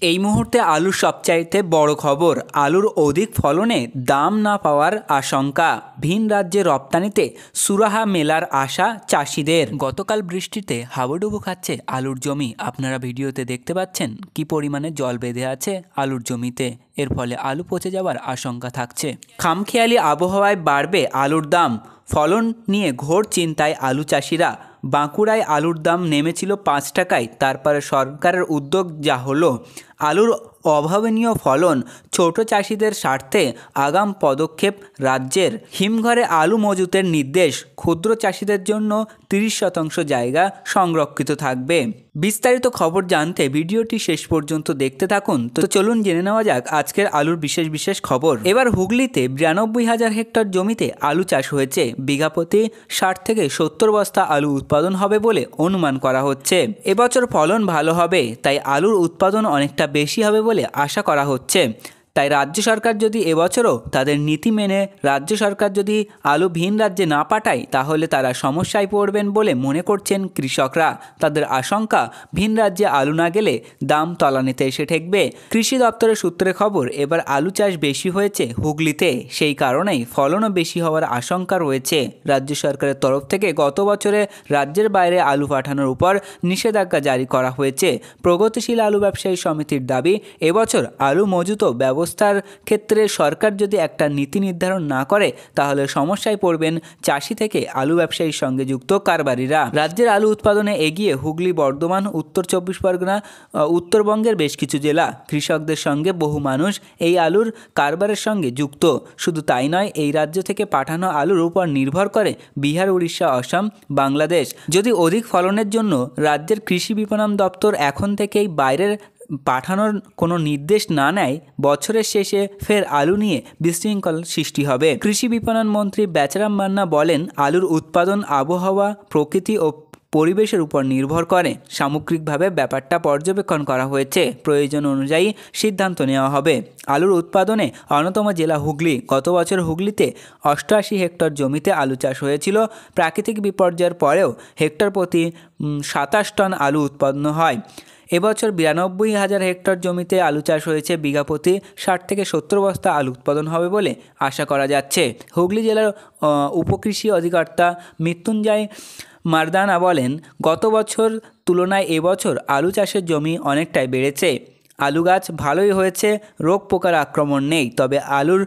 এই মুহূর্তে আলুর সবচাইতে বড় খবর, আলুর অধিক ফলনে দাম না পাওয়ার আশঙ্কা। ভিন রাজ্যে রপ্তানিতে সুরাহা মেলার আশা চাষিদের। গতকাল বৃষ্টিতে হাবুডুবু খাচ্ছে আলুর জমি। আপনারা ভিডিওতে দেখতে পাচ্ছেন কি পরিমাণে জল বেঁধে আছে আলুর জমিতে। এর ফলে আলু পচে যাওয়ার আশঙ্কা থাকছে। খামখেয়ালি আবহাওয়ায় বাড়বে আলুর দাম, ফলন নিয়ে ঘোর চিন্তায় আলু চাষিরা। বাঁকুড়ায় আলুর দাম নেমেছিল 5 টাকায়, তারপরে সরকারের উদ্যোগ যা হলো, আলুর অভাবনীয় ফলন, ছোট চাষিদের স্বার্থে আগাম পদক্ষেপ রাজ্যের। হিমঘরে আলু মজুতের নির্দেশ, ক্ষুদ্র চাষিদের জন্য 30% জায়গা সংরক্ষিত থাকবে। বিস্তারিত খবর জানতে ভিডিওটি শেষ পর্যন্ত দেখতে থাকুন। তো চলুন জেনে নেওয়া যাক আজকের আলুর বিশেষ খবর। এবার হুগলিতে 92,000 হেক্টর জমিতে আলু চাষ হয়েছে। বিঘা প্রতি 60 থেকে 70 বস্তা আলু উৎপাদন হবে বলে অনুমান করা হচ্ছে। এবছর ফলন ভালো হবে, তাই আলুর উৎপাদন অনেকটা বেশি হবে বলে আশা করা হচ্ছে। তাই রাজ্য সরকার যদি এবছরও তাদের নীতি মেনে রাজ্য সরকার যদি আলু ভিন রাজ্যে না পাঠায়, তাহলে তারা সমস্যায় পড়বেন বলে মনে করছেন কৃষকরা। তাদের আশঙ্কা, ভিন রাজ্যে আলু না গেলে দাম তলানিতে এসে ঠেকবে। কৃষি দপ্তরের সূত্রে খবর, এবার আলু চাষ বেশি হয়েছে হুগলিতে, সেই কারণেই ফলনও বেশি হওয়ার আশঙ্কা রয়েছে। রাজ্য সরকারের তরফ থেকে গত বছরে রাজ্যের বাইরে আলু পাঠানোর উপর নিষেধাজ্ঞা জারি করা হয়েছে। প্রগতিশীল আলু ব্যবসায়ী সমিতির দাবি, এবছর আলু মজুত ব্যবস্থার ক্ষেত্রে সরকার যদি একটা নীতি নির্ধারণ না করে, তাহলে সমস্যায় পড়বেন চাষি থেকে আলু ব্যবসায়ীর সঙ্গে যুক্ত কারবারিরা। রাজ্যের আলু উৎপাদনে এগিয়ে হুগলি, বর্ধমান, উত্তর 24 পরগনা, উত্তরবঙ্গের বেশ কিছু জেলা। কৃষকদের সঙ্গে বহু মানুষ এই আলুর কারবারের সঙ্গে যুক্ত। শুধু তাই নয়, এই রাজ্য থেকে পাঠানো আলুর উপর নির্ভর করে বিহার, উড়িষ্যা, অসম, বাংলাদেশ। যদি অধিক ফলনের জন্য রাজ্যের কৃষি বিপণন দপ্তর এখন থেকেই বাইরের পাঠানোর কোনো নির্দেশ না নেয়, বছরের শেষে ফের আলু নিয়ে বিশৃঙ্খল সৃষ্টি হবে। কৃষি বিপণন মন্ত্রী বেচারাম মান্না বলেন, আলুর উৎপাদন আবহাওয়া, প্রকৃতি ও পরিবেশের উপর নির্ভর করে। সামগ্রিকভাবে ব্যাপারটা পর্যবেক্ষণ করা হয়েছে, প্রয়োজন অনুযায়ী সিদ্ধান্ত নেওয়া হবে। আলুর উৎপাদনে অন্যতম জেলা হুগলি। গত বছর হুগলিতে 88 হেক্টর জমিতে আলু চাষ হয়েছিল। প্রাকৃতিক বিপর্যয়ের পরেও হেক্টর প্রতি 27 টন আলু উৎপন্ন হয়। এবছর 92,000 হেক্টর জমিতে আলু চাষ হয়েছে। বিঘা প্রতি 60 থেকে 70 বস্তা আলু উৎপাদন হবে বলে আশা করা যাচ্ছে। হুগলি জেলার উপকৃষি অধিকর্তা মৃত্যুঞ্জয় মারদানা বলেন, গত বছর তুলনায় এবছর আলু চাষের জমি অনেকটাই বেড়েছে। আলু গাছ ভালোই হয়েছে, রোগ পোকার আক্রমণ নেই, তবে আলুর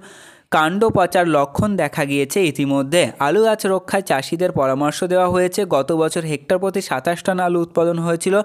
কাণ্ড পচার লক্ষণ দেখা গিয়েছে ইতিমধ্যে। আলু গাছ রক্ষায় চাষিদের পরামর্শ দেওয়া হয়েছে। গত বছর হেক্টর প্রতি 27 টন আলু উৎপাদন হয়েছিল,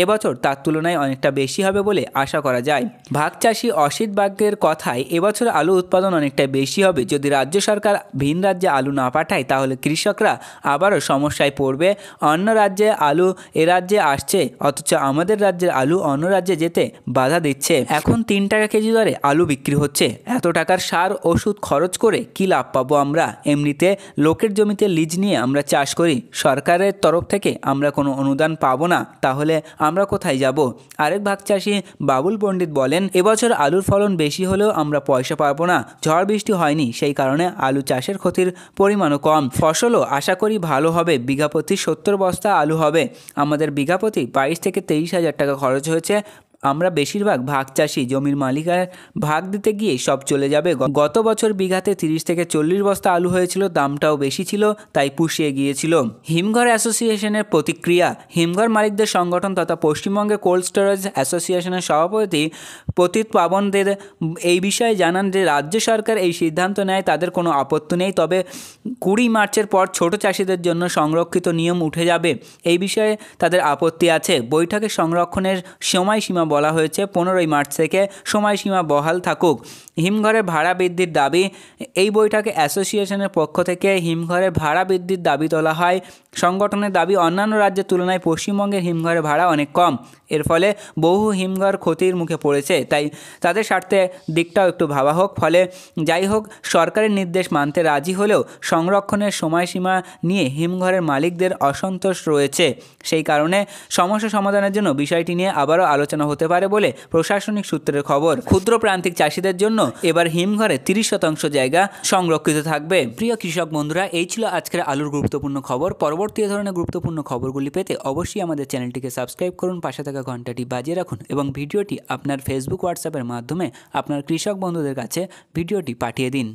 এবছর তার তুলনায় অনেকটা বেশি হবে বলে আশা করা যায়। ভাগ চাষি অসিত বাগের কথায়, এবছর আলু উৎপাদন অনেকটা বেশি হবে। যদি রাজ্য সরকার ভিন রাজ্যে আলু না পাঠায়, তাহলে কৃষকরা আবারও সমস্যায় পড়বে। অন্য রাজ্যে আলু এ রাজ্যে আসছে, অথচ আমাদের রাজ্যের আলু অন্য রাজ্যে যেতে বাধা দিচ্ছে। এখন 3 টাকা কেজি দরে আলু বিক্রি হচ্ছে। এত টাকার সার, ওষুধ খরচ করে কি লাভ পাবো আমরা? এমনিতে লোকের জমিতে লিজ নিয়ে আমরা চাষ করি, সরকারের তরফ থেকে আমরা কোনো অনুদান পাবো না, তাহলে আমরা কোথায় যাব? আরেক ভাগ চাষি বাবুল পণ্ডিত বলেন, এবছর আলুর ফলন বেশি হলেও আমরা পয়সা পাবো না। ঝড় বৃষ্টি হয়নি, সেই কারণে আলু চাষের ক্ষতির পরিমাণও কম। ফসলও আশা করি ভালো হবে। বিঘা প্রতি 70 বস্তা আলু হবে। আমাদের বিঘা প্রতি 22 থেকে 23,000 টাকা খরচ হয়েছে। আমরা বেশিরভাগ ভাগ চাষি, জমির মালিকের ভাগ দিতে গিয়ে সব চলে যাবে। গত বছর বিঘাতে 30 থেকে 40 বস্তা আলু হয়েছিল, দামটাও বেশি ছিল, তাই পুষিয়ে গিয়েছিল। হিমঘর অ্যাসোসিয়েশনের প্রতিক্রিয়া। হিমঘর মালিকদের সংগঠন তথা পশ্চিমবঙ্গের কোল্ড স্টোরেজ অ্যাসোসিয়েশনের সভাপতি প্রতীত পাবনদের এই বিষয়ে জানান যে, রাজ্য সরকার এই সিদ্ধান্ত নেয় তাদের কোনো আপত্তি নেই, তবে 20 মার্চের পর ছোট চাষিদের জন্য সংরক্ষিত নিয়ম উঠে যাবে, এই বিষয়ে তাদের আপত্তি আছে। বৈঠকে সংরক্ষণের সময়সীমা বলা হয়েছে 15 মার্চ থেকে, সময়সীমা বহাল থাকুক। হিমঘরের ভাড়া বৃদ্ধির দাবি। এই বৈঠকে অ্যাসোসিয়েশনের পক্ষ থেকে হিমঘরের ভাড়া বৃদ্ধির দাবি তোলা হয়। সংগঠনের দাবি, অন্যান্য রাজ্যের তুলনায় পশ্চিমবঙ্গের হিমঘরের ভাড়া অনেক কম। এর ফলে বহু হিমঘর ক্ষতির মুখে পড়েছে, তাই তাদের স্বার্থে দিকটাও একটু ভাবা হোক। ফলে যাই হোক, সরকারের নির্দেশ মানতে রাজি হলেও সংরক্ষণের সময়সীমা নিয়ে হিমঘরের মালিকদের অসন্তোষ রয়েছে। সেই কারণে সমস্যা সমাধানের জন্য বিষয়টি নিয়ে আবারও আলোচনা হতে পারে বলে প্রশাসনিক সূত্রের খবর। ক্ষুদ্র প্রান্তিক চাষিদের জন্য এবার হিমঘরে 30% জায়গা সংরক্ষিত থাকবে। প্রিয় কৃষক বন্ধুরা, এই ছিল আজকের আলুর গুরুত্বপূর্ণ খবর। পরবর্তী এ ধরনের গুরুত্বপূর্ণ খবরগুলি পেতে অবশ্যই আমাদের চ্যানেলটিকে সাবস্ক্রাইব করুন, পাশে থাকা ঘন্টাটি বাজিয়ে রাখুন এবং ভিডিওটি আপনার ফেসবুক হোয়াটসঅ্যাপের মাধ্যমে আপনার কৃষক বন্ধুদের কাছে ভিডিওটি পাঠিয়ে দিন।